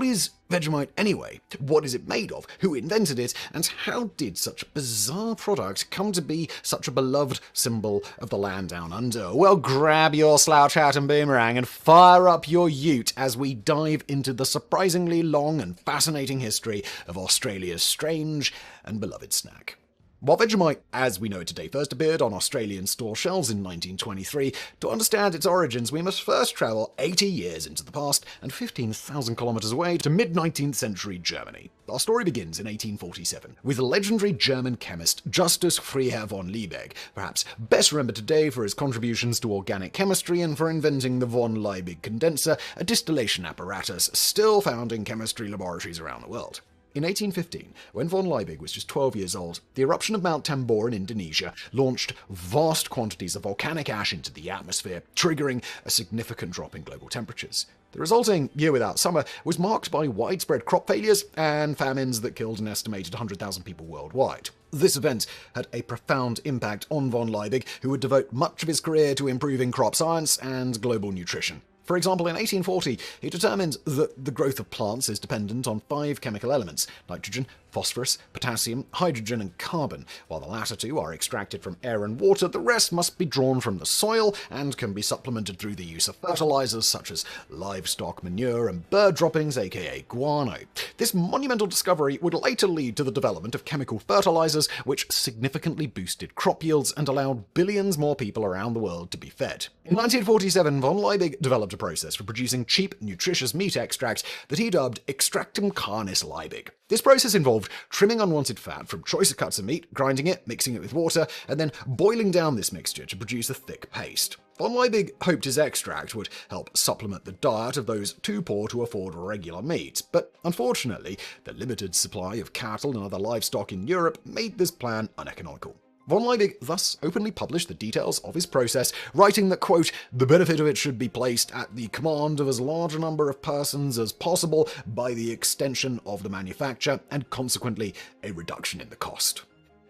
What is Vegemite anyway? What is it made of? Who invented it? And how did such a bizarre product come to be such a beloved symbol of the land down under? Well, grab your slouch hat and boomerang and fire up your ute as we dive into the surprisingly long and fascinating history of Australia's strange and beloved snack. While Vegemite, as we know it today, first appeared on Australian store shelves in 1923, to understand its origins we must first travel 80 years into the past and 15,000 kilometers away to mid-19th century Germany. Our story begins in 1847 with the legendary German chemist Justus Freiherr von Liebig, perhaps best remembered today for his contributions to organic chemistry and for inventing the von Liebig condenser, a distillation apparatus still found in chemistry laboratories around the world. In 1815, when von Liebig was just 12 years old, the eruption of Mount Tambor in Indonesia launched vast quantities of volcanic ash into the atmosphere, triggering a significant drop in global temperatures. The resulting year without summer was marked by widespread crop failures and famines that killed an estimated 100,000 people worldwide. This event had a profound impact on von Liebig, who would devote much of his career to improving crop science and global nutrition. For example, in 1840, he determined that the growth of plants is dependent on 5 chemical elements: nitrogen, phosphorus, potassium, hydrogen, and carbon. While the latter 2 are extracted from air and water, the rest must be drawn from the soil and can be supplemented through the use of fertilizers such as livestock manure and bird droppings, aka guano. This monumental discovery would later lead to the development of chemical fertilizers, which significantly boosted crop yields and allowed billions more people around the world to be fed. In 1947, von Liebig developed a process for producing cheap, nutritious meat extract that he dubbed extractum carnis Liebig. This process involved trimming unwanted fat from choicer cuts of meat, grinding it, mixing it with water, and then boiling down this mixture to produce a thick paste. Von Liebig hoped his extract would help supplement the diet of those too poor to afford regular meat, but unfortunately, the limited supply of cattle and other livestock in Europe made this plan uneconomical. Von Liebig thus openly published the details of his process, writing that, quote, "the benefit of it should be placed at the command of as large a number of persons as possible by the extension of the manufacture, and consequently a reduction in the cost."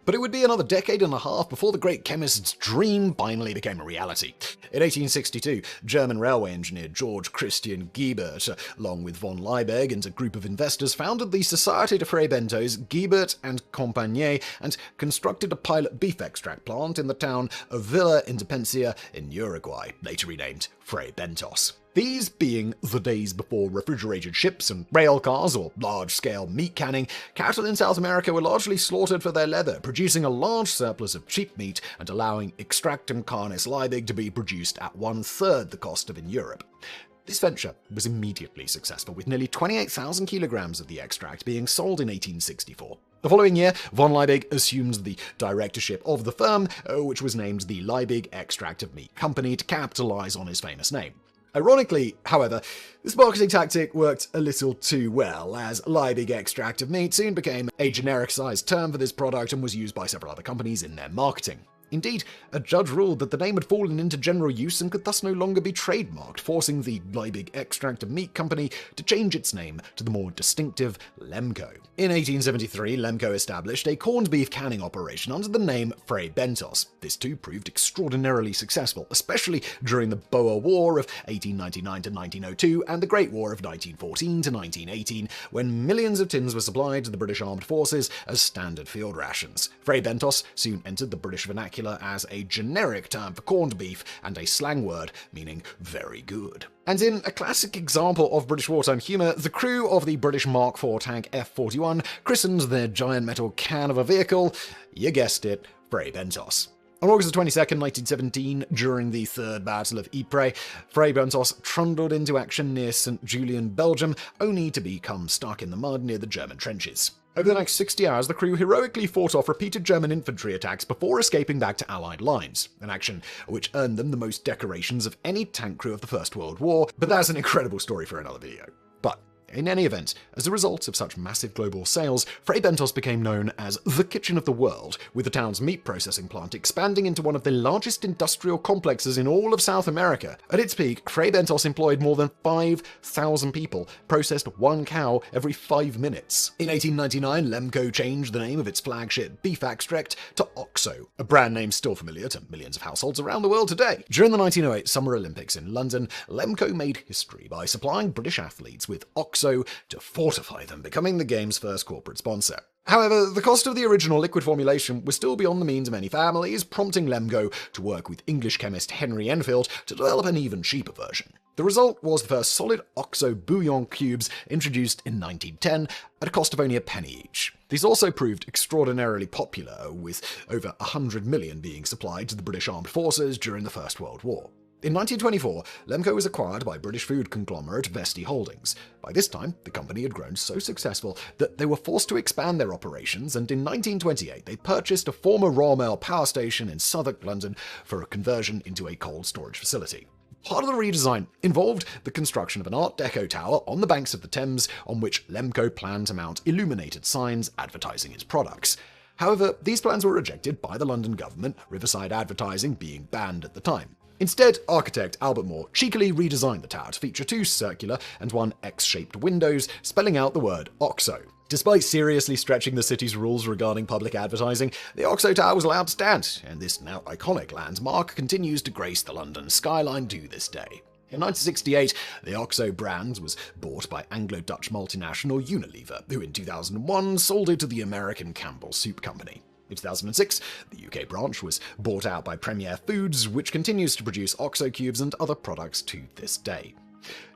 But it would be another decade and a half before the great chemist's dream finally became a reality. In 1862, German railway engineer Georg Christian Giebert, along with von Liebig and a group of investors, founded the Society de Fray Bentos, Giebert and Compagnie, and constructed a pilot beef extract plant in the town of Villa Independencia in Uruguay, later renamed Fray Bentos. These being the days before refrigerated ships and rail cars or large-scale meat canning, cattle in South America were largely slaughtered for their leather, producing a large surplus of cheap meat and allowing extractum carnis Liebig to be produced at 1/3 the cost of in Europe. This venture was immediately successful, with nearly 28,000 kilograms of the extract being sold in 1864. The following year, von Liebig assumed the directorship of the firm, which was named the Liebig Extract of Meat Company to capitalize on his famous name. Ironically, however, this marketing tactic worked a little too well, as Liebig extract of meat soon became a genericized term for this product and was used by several other companies in their marketing. Indeed, a judge ruled that the name had fallen into general use and could thus no longer be trademarked, forcing the Liebig Extract of Meat Company to change its name to the more distinctive Lemco. In 1873, Lemco established a corned beef canning operation under the name Fray Bentos. This too proved extraordinarily successful, especially during the Boer War of 1899 to 1902 and the Great War of 1914 to 1918, when millions of tins were supplied to the British Armed Forces as standard field rations. Fray Bentos soon entered the British vernacular as a generic term for corned beef and a slang word meaning very good. And in a classic example of British wartime humour, the crew of the British Mark IV tank F-41 christened their giant metal can of a vehicle, you guessed it, Fray Bentos. On August 22, 1917, during the Third Battle of Ypres, Fray Bentos trundled into action near St. Julien, Belgium, only to become stuck in the mud near the German trenches. Over the next 60 hours, the crew heroically fought off repeated German infantry attacks before escaping back to Allied lines, an action which earned them the most decorations of any tank crew of the First World War, but that's an incredible story for another video. But in any event, as a result of such massive global sales, Fray Bentos became known as the kitchen of the world, with the town's meat processing plant expanding into one of the largest industrial complexes in all of South America. At its peak, Fray Bentos employed more than 5,000 people, processed one cow every 5 minutes. In 1899, Lemco changed the name of its flagship beef extract to Oxo, a brand name still familiar to millions of households around the world today. During the 1908 Summer Olympics in London, Lemco made history by supplying British athletes with Oxo OXO to fortify them, becoming the game's first corporate sponsor. However, the cost of the original liquid formulation was still beyond the means of many families, prompting Lemgo to work with English chemist Henry Enfield to develop an even cheaper version. The result was the first solid OXO bouillon cubes introduced in 1910 at a cost of only a penny each. These also proved extraordinarily popular, with over 100 million being supplied to the British Armed Forces during the First World War. In 1924, Lemco was acquired by British food conglomerate Vesti Holdings. By this time, the company had grown so successful that they were forced to expand their operations, and in 1928 they purchased a former Royal power station in Southwark, London, for a conversion into a cold storage facility. Part of the redesign involved the construction of an Art Deco tower on the banks of the Thames, on which Lemco planned to mount illuminated signs advertising its products. However, these plans were rejected by the London government, riverside advertising being banned at the time. Instead, architect Albert Moore cheekily redesigned the tower to feature 2 circular and 1 X-shaped windows, spelling out the word OXO. Despite seriously stretching the city's rules regarding public advertising, the OXO Tower was allowed to stand, and this now iconic landmark continues to grace the London skyline to this day. In 1968, the OXO brand was bought by Anglo-Dutch multinational Unilever, who in 2001 sold it to the American Campbell Soup Company. In 2006, the UK branch was bought out by Premier Foods, which continues to produce OXO cubes and other products to this day.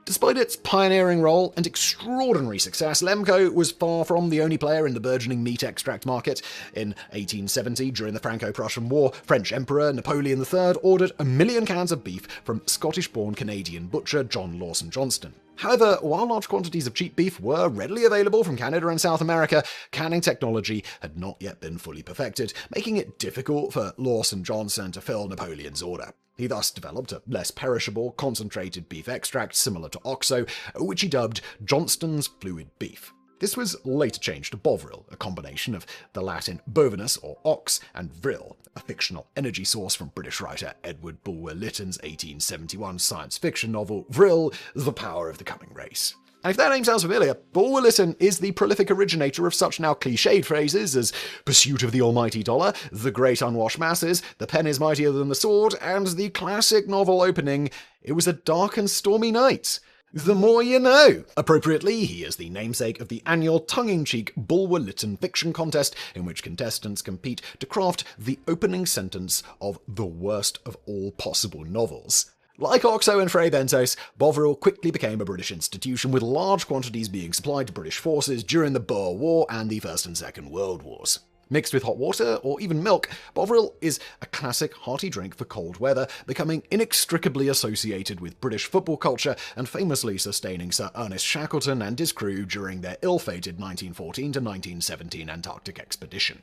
Despite its pioneering role and extraordinary success, Lemco was far from the only player in the burgeoning meat extract market. In 1870, during the Franco-Prussian War, French Emperor Napoleon III ordered 1 million cans of beef from Scottish-born Canadian butcher John Lawson Johnston. However, while large quantities of cheap beef were readily available from Canada and South America, canning technology had not yet been fully perfected, making it difficult for Lawson Johnston to fill Napoleon's order. He thus developed a less perishable, concentrated beef extract similar to OXO, which he dubbed Johnston's Fluid Beef. This was later changed to Bovril, a combination of the Latin bovinus or ox and vril, a fictional energy source from British writer Edward Bulwer-Lytton's 1871 science fiction novel Vril, The Power of the Coming Race. And if that name sounds familiar, Bulwer-Lytton is the prolific originator of such now cliched phrases as pursuit of the almighty dollar, the great unwashed masses, the pen is mightier than the sword, and the classic novel opening, it was a dark and stormy night. The more you know. Appropriately, he is the namesake of the annual tongue-in-cheek Bulwer-Lytton fiction contest, in which contestants compete to craft the opening sentence of the worst of all possible novels. Like OXO and Fray Bentos, Bovril quickly became a British institution, with large quantities being supplied to British forces during the Boer War and the First and Second World Wars. Mixed with hot water or even milk, Bovril is a classic hearty drink for cold weather, becoming inextricably associated with British football culture and famously sustaining Sir Ernest Shackleton and his crew during their ill-fated 1914 to 1917 Antarctic expedition.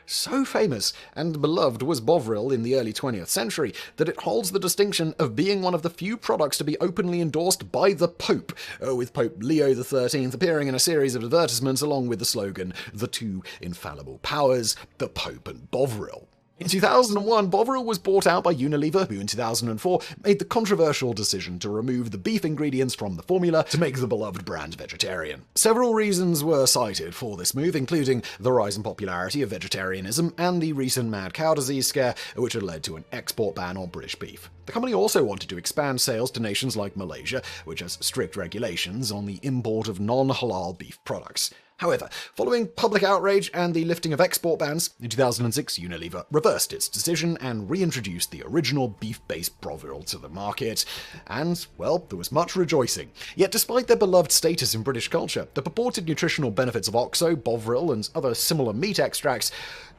So famous and beloved was Bovril in the early 20th century that it holds the distinction of being one of the few products to be openly endorsed by the Pope, with Pope Leo XIII appearing in a series of advertisements along with the slogan, "The two infallible powers, the Pope and Bovril." In 2001, Bovril was bought out by Unilever, who in 2004 made the controversial decision to remove the beef ingredients from the formula to make the beloved brand vegetarian. Several reasons were cited for this move, including the rise in popularity of vegetarianism and the recent mad cow disease scare, which had led to an export ban on British beef. The company also wanted to expand sales to nations like Malaysia, which has strict regulations on the import of non-halal beef products. However, following public outrage and the lifting of export bans, in 2006 Unilever reversed its decision and reintroduced the original beef-based Bovril to the market. And, well, there was much rejoicing. Yet despite their beloved status in British culture, the purported nutritional benefits of OXO, Bovril, and other similar meat extracts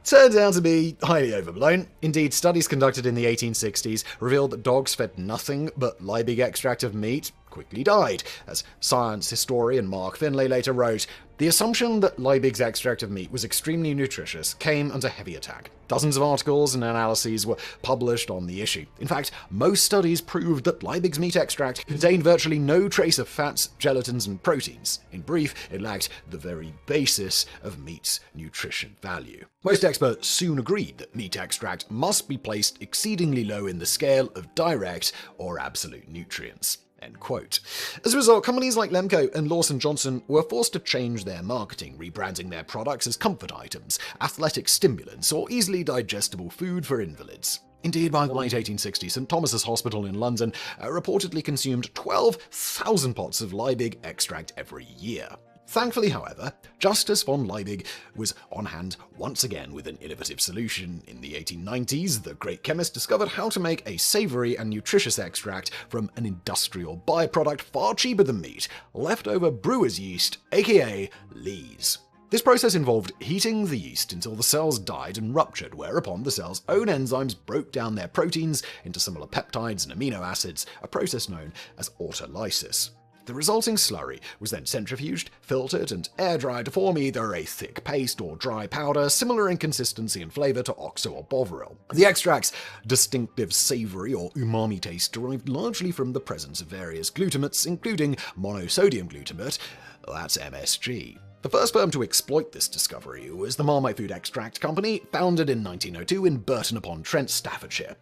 turned out to be highly overblown. Indeed, studies conducted in the 1860s revealed that dogs fed nothing but Liebig extract of meat quickly died. As science historian Mark Finlay later wrote, the assumption that Liebig's extract of meat was extremely nutritious came under heavy attack. Dozens of articles and analyses were published on the issue. In fact, most studies proved that Liebig's meat extract contained virtually no trace of fats, gelatins, and proteins. In brief, it lacked the very basis of meat's nutrition value. Most experts soon agreed that meat extract must be placed exceedingly low in the scale of direct or absolute nutrients. End quote. As a result, companies like Lemco and Lawson Johnston were forced to change their marketing, rebranding their products as comfort items, athletic stimulants, or easily digestible food for invalids. Indeed, by the late 1860s, St Thomas's Hospital in London reportedly consumed 12,000 pots of Liebig extract every year. Thankfully, however, Justus von Liebig was on hand once again with an innovative solution. In the 1890s, the great chemist discovered how to make a savoury and nutritious extract from an industrial byproduct far cheaper than meat, leftover brewer's yeast, aka lees. This process involved heating the yeast until the cells died and ruptured, whereupon the cell's own enzymes broke down their proteins into similar peptides and amino acids, a process known as autolysis. The resulting slurry was then centrifuged, filtered, and air-dried to form either a thick paste or dry powder, similar in consistency and flavour to OXO or Bovril. The extract's distinctive savoury or umami taste derived largely from the presence of various glutamates, including monosodium glutamate, that's MSG. The first firm to exploit this discovery was the Marmite Food Extract Company, founded in 1902 in Burton-upon-Trent, Staffordshire.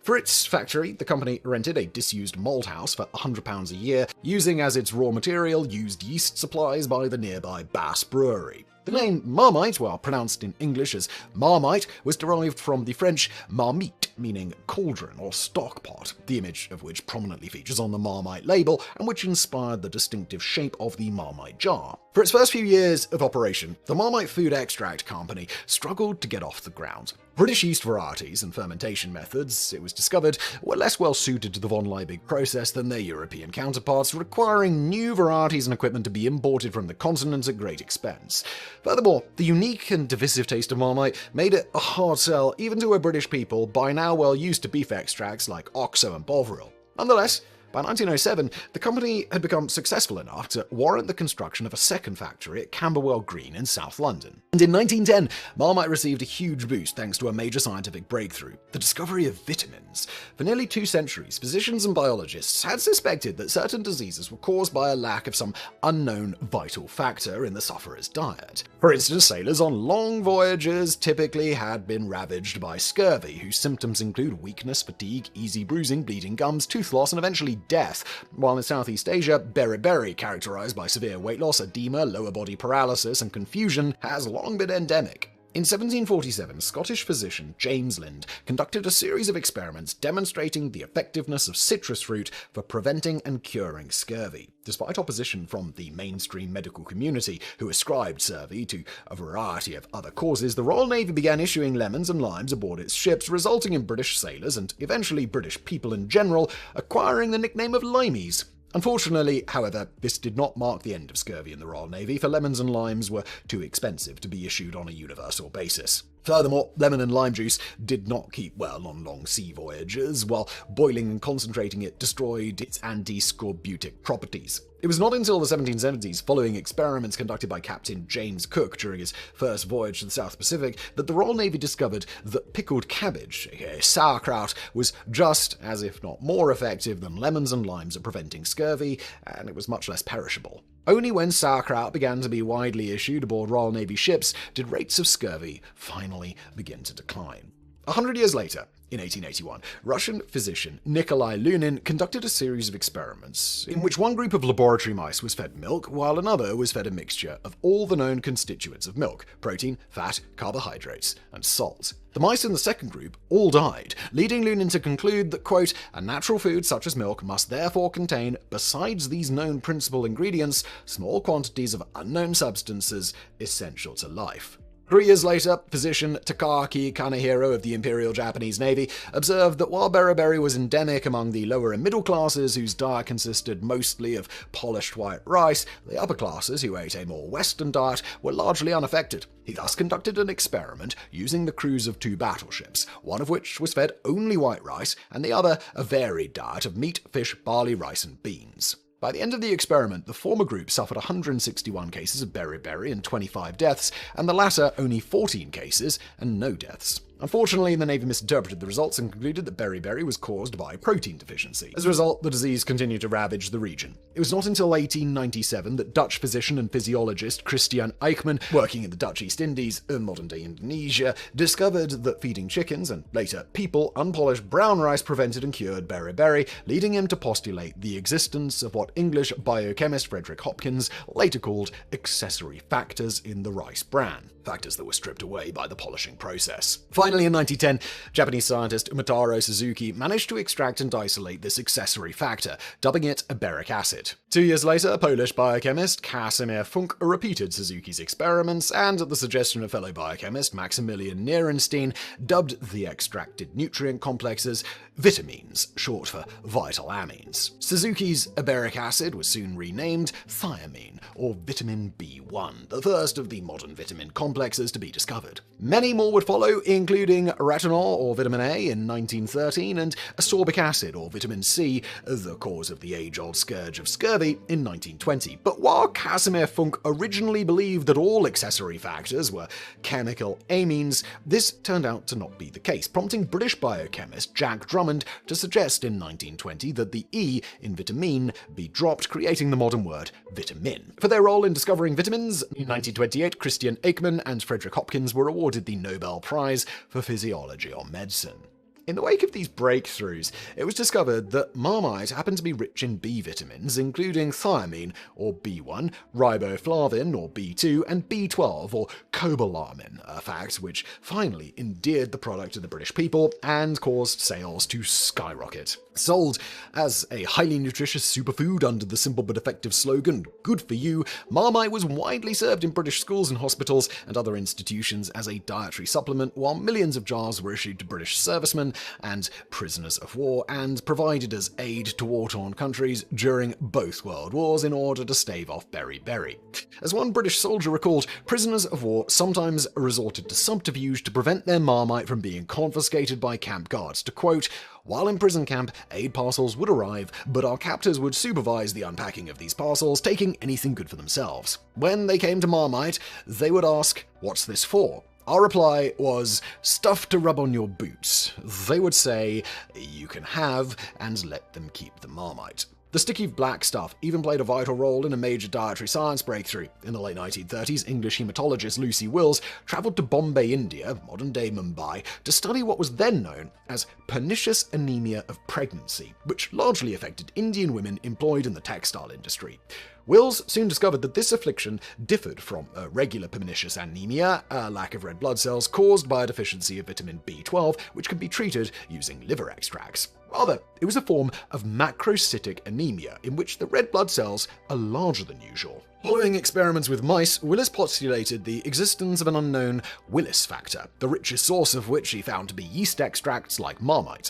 For its factory, the company rented a disused malt house for £100 a year, using as its raw material used yeast supplies by the nearby Bass Brewery. The name Marmite, while pronounced in English as Marmite, was derived from the French marmite, meaning cauldron or stock pot, the image of which prominently features on the Marmite label and which inspired the distinctive shape of the Marmite jar. For its first few years of operation, the Marmite Food Extract Company struggled to get off the ground. British yeast varieties and fermentation methods, it was discovered, were less well suited to the von Liebig process than their European counterparts, requiring new varieties and equipment to be imported from the continent at great expense. Furthermore, the unique and divisive taste of Marmite made it a hard sell even to a British people by now well used to beef extracts like OXO and Bovril. Nonetheless, by 1907, the company had become successful enough to warrant the construction of a second factory at Camberwell Green in South London. And in 1910, Marmite received a huge boost thanks to a major scientific breakthrough, the discovery of vitamins. For nearly 2 centuries, physicians and biologists had suspected that certain diseases were caused by a lack of some unknown vital factor in the sufferer's diet. For instance, sailors on long voyages typically had been ravaged by scurvy, whose symptoms include weakness, fatigue, easy bruising, bleeding gums, tooth loss, and eventually death, while in Southeast Asia, beriberi, characterized by severe weight loss, edema, lower body paralysis, and confusion, has long been endemic. In 1747, Scottish physician James Lind conducted a series of experiments demonstrating the effectiveness of citrus fruit for preventing and curing scurvy. Despite opposition from the mainstream medical community, who ascribed scurvy to a variety of other causes, the Royal Navy began issuing lemons and limes aboard its ships, resulting in British sailors and eventually British people in general acquiring the nickname of limeys. Unfortunately, however, this did not mark the end of scurvy in the Royal Navy, for lemons and limes were too expensive to be issued on a universal basis. Furthermore, lemon and lime juice did not keep well on long sea voyages, while boiling and concentrating it destroyed its anti-scorbutic properties. It was not until the 1770s, following experiments conducted by Captain James Cook during his first voyage to the South Pacific, that the Royal Navy discovered that pickled cabbage, aka sauerkraut, was just as if not more effective than lemons and limes at preventing scurvy, and it was much less perishable. Only when sauerkraut began to be widely issued aboard Royal Navy ships did rates of scurvy finally begin to decline. 100 years later, in 1881, Russian physician Nikolai Lunin conducted a series of experiments in which one group of laboratory mice was fed milk, while another was fed a mixture of all the known constituents of milk: protein, fat, carbohydrates, and salt. The mice in the second group all died, leading Lunin to conclude that, quote, a natural food such as milk must therefore contain, besides these known principal ingredients, small quantities of unknown substances essential to life. 3 years later, physician Takaaki Kanehiro of the Imperial Japanese Navy observed that while beriberi was endemic among the lower and middle classes, whose diet consisted mostly of polished white rice, the upper classes, who ate a more Western diet, were largely unaffected. He thus conducted an experiment using the crews of 2 battleships, one of which was fed only white rice, and the other a varied diet of meat, fish, barley, rice, and beans. By the end of the experiment, the former group suffered 161 cases of beriberi and 25 deaths, and the latter only 14 cases and no deaths. Unfortunately, the Navy misinterpreted the results and concluded that beriberi was caused by protein deficiency. As a result, the disease continued to ravage the region. It was not until 1897 that Dutch physician and physiologist Christian Eijkman, working in the Dutch East Indies in modern-day Indonesia, discovered that feeding chickens, and later people, unpolished brown rice prevented and cured beriberi, leading him to postulate the existence of what English biochemist Frederick Hopkins later called accessory factors in the rice bran, factors that were stripped away by the polishing process. Finally, in 1910, Japanese scientist Umataro Suzuki managed to extract and isolate this accessory factor, dubbing it baric acid. 2 years later, Polish biochemist Casimir Funk repeated Suzuki's experiments and, at the suggestion of fellow biochemist Maximilian Nierenstein, dubbed the extracted nutrient complexes vitamines, short for vital amines. Suzuki's baric acid was soon renamed thiamine, or vitamin B1, the first of the modern vitamin complexes to be discovered. Many more would follow, including retinol, or vitamin A, in 1913, and ascorbic acid, or vitamin C, the cause of the age-old scourge of scurvy, in 1920. But while Casimir Funk originally believed that all accessory factors were chemical amines, this turned out to not be the case, prompting British biochemist Jack Drummond to suggest in 1920 that the E in vitamin be dropped, creating the modern word vitamin. For their role in discovering vitamins, in 1928, Christian Aikman and Frederick Hopkins were awarded the Nobel Prize for Physiology or Medicine. In the wake of these breakthroughs, it was discovered that Marmite happened to be rich in B vitamins, including thiamine, or B1, riboflavin, or B2, and B12, or cobalamin, a fact which finally endeared the product to the British people and caused sales to skyrocket. Sold as a highly nutritious superfood under the simple but effective slogan, "Good for you," Marmite was widely served in British schools and hospitals and other institutions as a dietary supplement, while millions of jars were issued to British servicemen and prisoners of war and provided as aid to war-torn countries during both world wars in order to stave off beriberi. As one British soldier recalled, prisoners of war sometimes resorted to subterfuge to prevent their Marmite from being confiscated by camp guards. To quote, "While in prison camp, aid parcels would arrive, but our captors would supervise the unpacking of these parcels, taking anything good for themselves. When they came to Marmite, they would ask, 'What's this for?' Our reply was, 'Stuff to rub on your boots.' They would say, 'You can have,' and let them keep the Marmite." The sticky black stuff even played a vital role in a major dietary science breakthrough. In the late 1930s, English hematologist Lucy Wills travelled to Bombay, India, modern-day Mumbai, to study what was then known as pernicious anemia of pregnancy, which largely affected Indian women employed in the textile industry. Wills soon discovered that this affliction differed from regular pernicious anemia, a lack of red blood cells caused by a deficiency of vitamin B12, which could be treated using liver extracts. Rather, it was a form of macrocytic anemia, in which the red blood cells are larger than usual. Following experiments with mice, Willis postulated the existence of an unknown Willis factor, the richest source of which he found to be yeast extracts like Marmite.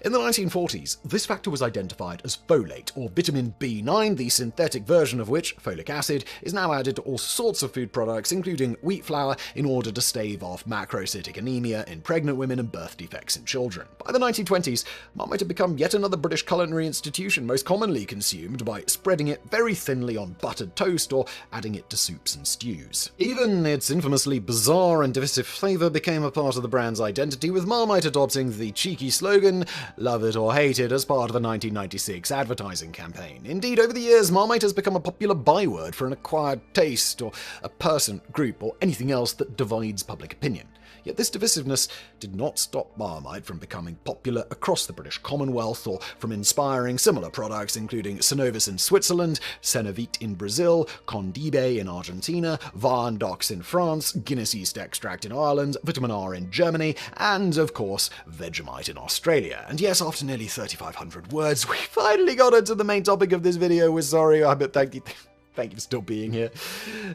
In the 1940s, this factor was identified as folate, or vitamin B9, the synthetic version of which, folic acid, is now added to all sorts of food products, including wheat flour, in order to stave off macrocytic anemia in pregnant women and birth defects in children. By the 1920s, Marmite had become yet another British culinary institution, most commonly consumed by spreading it very thinly on buttered toast or adding it to soups and stews. Even its infamously bizarre and divisive flavour became a part of the brand's identity, with Marmite adopting the cheeky slogan, "Love it or hate it," as part of the 1996 advertising campaign. Indeed, over the years, Marmite has become a popular byword for an acquired taste, or a person, group, or anything else that divides public opinion. Yet this divisiveness did not stop Marmite from becoming popular across the British Commonwealth, or from inspiring similar products including Synovus in Switzerland, Cenevite in Brazil, Condibe in Argentina, Varndox in France, Guinness yeast extract in Ireland, vitamin R in Germany, and, of course, Vegemite in Australia. And yes, after nearly 3,500 words, we finally got into the main topic of this video. We're sorry, but thank you for still being here.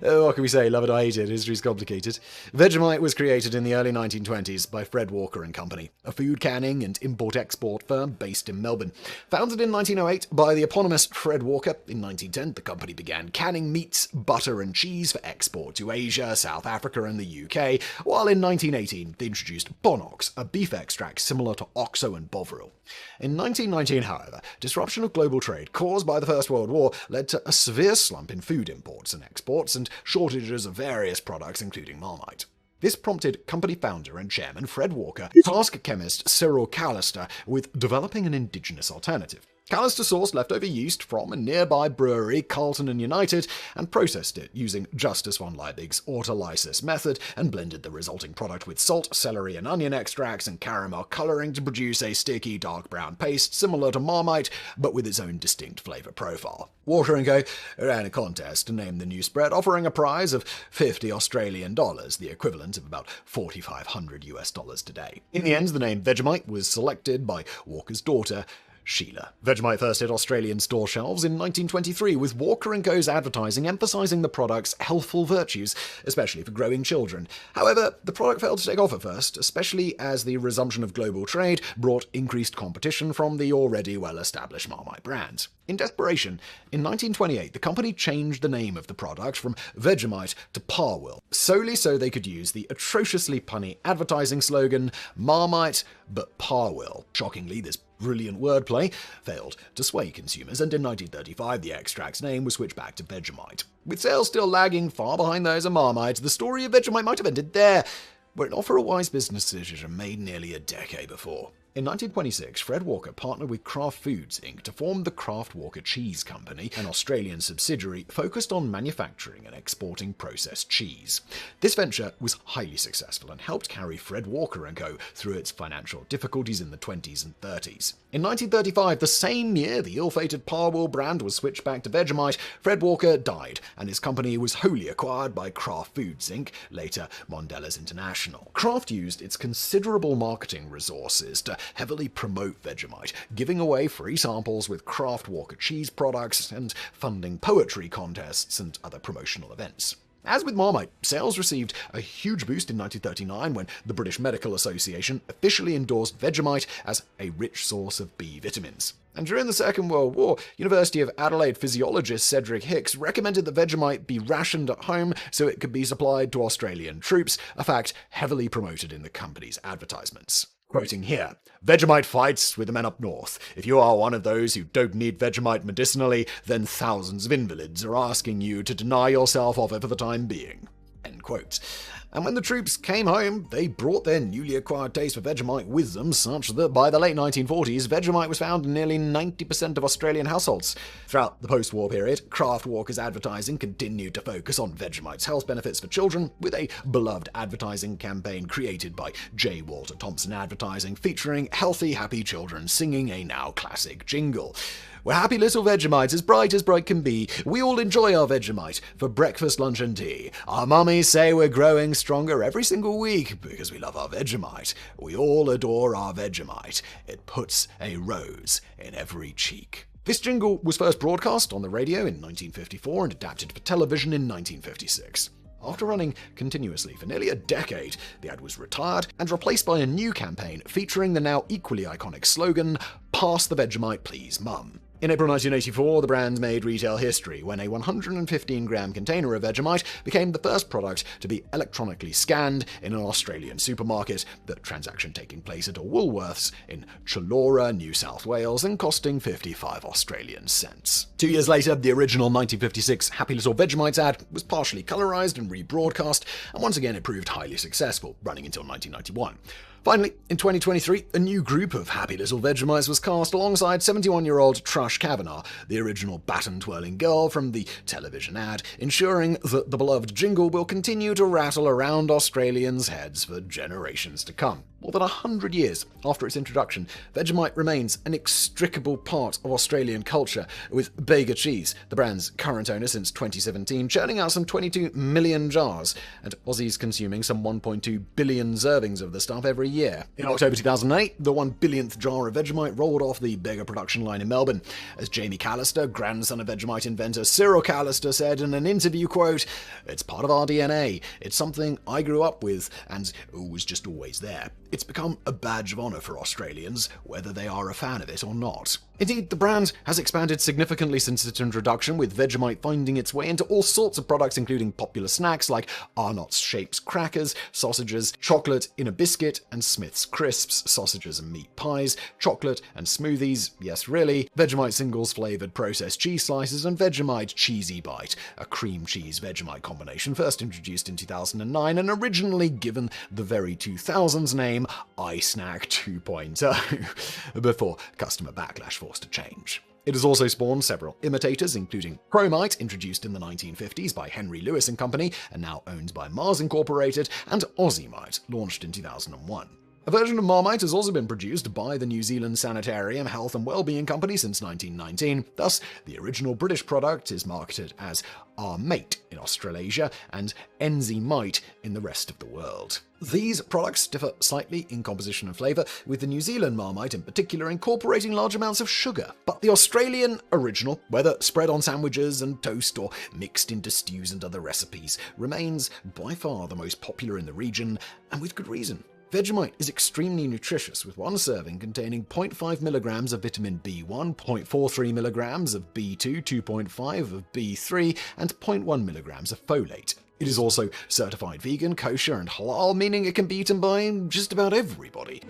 What can we say? Love it or hate it, history's complicated. Vegemite was created in the early 1920s by Fred Walker and Company, a food canning and import-export firm based in Melbourne. Founded in 1908 by the eponymous Fred Walker, in 1910 the company began canning meats, butter and cheese for export to Asia, South Africa and the UK, while in 1918 they introduced Bonox, a beef extract similar to Oxo and Bovril. In 1919, however, disruption of global trade caused by the First World War led to a severe slump in food imports and exports and shortages of various products, including Marmite. This prompted company founder and chairman Fred Walker to task chemist Cyril Callister with developing an indigenous alternative. Callister sourced leftover yeast from a nearby brewery, Carlton and United, and processed it using Justus von Liebig's autolysis method and blended the resulting product with salt, celery and onion extracts and caramel colouring to produce a sticky dark brown paste similar to Marmite, but with its own distinct flavour profile. Walker & Co. ran a contest to name the new spread, offering a prize of $50 Australian, the equivalent of about $4,500 today. In the end, the name Vegemite was selected by Walker's daughter, Sheila. Vegemite first hit Australian store shelves in 1923, with Walker & Co.'s advertising emphasising the product's healthful virtues, especially for growing children. However, the product failed to take off at first, especially as the resumption of global trade brought increased competition from the already well-established Marmite brand. In desperation, in 1928, the company changed the name of the product from Vegemite to Parwill, solely so they could use the atrociously punny advertising slogan, Marmite but Parwill. Shockingly, this brilliant wordplay failed to sway consumers, and in 1935 the extract's name was switched back to Vegemite. With sales still lagging far behind those of Marmite, the story of Vegemite might have ended there, were it not for a wise business decision made nearly a decade before. In 1926, Fred Walker partnered with Kraft Foods Inc. to form the Kraft Walker Cheese Company, an Australian subsidiary focused on manufacturing and exporting processed cheese. This venture was highly successful and helped carry Fred Walker & Co. through its financial difficulties in the 20s and 30s. In 1935, the same year the ill-fated Parwill brand was switched back to Vegemite, Fred Walker died, and his company was wholly acquired by Kraft Foods Inc., later Mondelez International. Kraft used its considerable marketing resources to heavily promote Vegemite, giving away free samples with Kraft Walker cheese products and funding poetry contests and other promotional events. As with Marmite, sales received a huge boost in 1939 when the British Medical Association officially endorsed Vegemite as a rich source of B vitamins. And during the Second World War, University of Adelaide physiologist Cedric Hicks recommended that Vegemite be rationed at home so it could be supplied to Australian troops, a fact heavily promoted in the company's advertisements. Quoting here, Vegemite fights with the men up north. If you are one of those who don't need Vegemite medicinally, then thousands of invalids are asking you to deny yourself of it for the time being. End quote. And when the troops came home, they brought their newly acquired taste for Vegemite with them, such that by the late 1940s, Vegemite was found in nearly 90% of Australian households. Throughout the post-war period, Kraft Walker's advertising continued to focus on Vegemite's health benefits for children, with a beloved advertising campaign created by J. Walter Thompson Advertising, featuring healthy, happy children singing a now classic jingle. We're happy little Vegemites, as bright can be. We all enjoy our Vegemite for breakfast, lunch and tea. Our mummies say we're growing stronger every single week because we love our Vegemite. We all adore our Vegemite. It puts a rose in every cheek. This jingle was first broadcast on the radio in 1954 and adapted for television in 1956. After running continuously for nearly a decade, the ad was retired and replaced by a new campaign featuring the now equally iconic slogan, "Pass the Vegemite, please, Mum." In April 1984, the brand made retail history when a 115-gram container of Vegemite became the first product to be electronically scanned in an Australian supermarket, the transaction taking place at a Woolworths in Chullora, New South Wales, and costing 55 Australian cents. 2 years later, the original 1956 Happy Little Vegemite ad was partially colorized and rebroadcast, and once again it proved highly successful, running until 1991. Finally, in 2023, a new group of Happy Little Vegemites was cast alongside 71-year-old Trush Kavanagh, the original baton-twirling girl from the television ad, ensuring that the beloved jingle will continue to rattle around Australians' heads for generations to come. More than 100 years after its introduction, Vegemite remains an inextricable part of Australian culture, with Bega Cheese, the brand's current owner since 2017, churning out some 22 million jars, and Aussies consuming some 1.2 billion servings of the stuff every year. In October 2008, the 1 billionth jar of Vegemite rolled off the Bega production line in Melbourne. As Jamie Callister, grandson of Vegemite inventor Cyril Callister, said in an interview, quote, "It's part of our DNA. It's something I grew up with and was just always there. It's become a badge of honour for Australians, whether they are a fan of it or not." Indeed, the brand has expanded significantly since its introduction, with Vegemite finding its way into all sorts of products, including popular snacks like Arnott's Shapes crackers, sausages, chocolate in a biscuit, and Smith's Crisps, sausages and meat pies, chocolate and smoothies, yes really, Vegemite singles flavoured processed cheese slices, and Vegemite Cheesy Bite, a cream cheese Vegemite combination first introduced in 2009 and originally given the very 2000s name iSnack 2.0 before customer backlash forced to change. It has also spawned several imitators, including Marmite, introduced in the 1950s by Henry Lewis and Company and now owned by Mars Incorporated, and Aussie, launched in 2001. A version of Marmite has also been produced by the New Zealand Sanitarium Health and Wellbeing Company since 1919. Thus, the original British product is marketed as Our Mate in Australasia and Enzymite in the rest of the world. These products differ slightly in composition and flavour, with the New Zealand Marmite in particular incorporating large amounts of sugar. But the Australian original, whether spread on sandwiches and toast or mixed into stews and other recipes, remains by far the most popular in the region, and with good reason. Vegemite is extremely nutritious, with one serving containing 0.5 milligrams of vitamin B1, 0.43 milligrams of B2, 2.5 of B3, and 0.1 milligrams of folate. It is also certified vegan, kosher, and halal, meaning it can be eaten by just about everybody.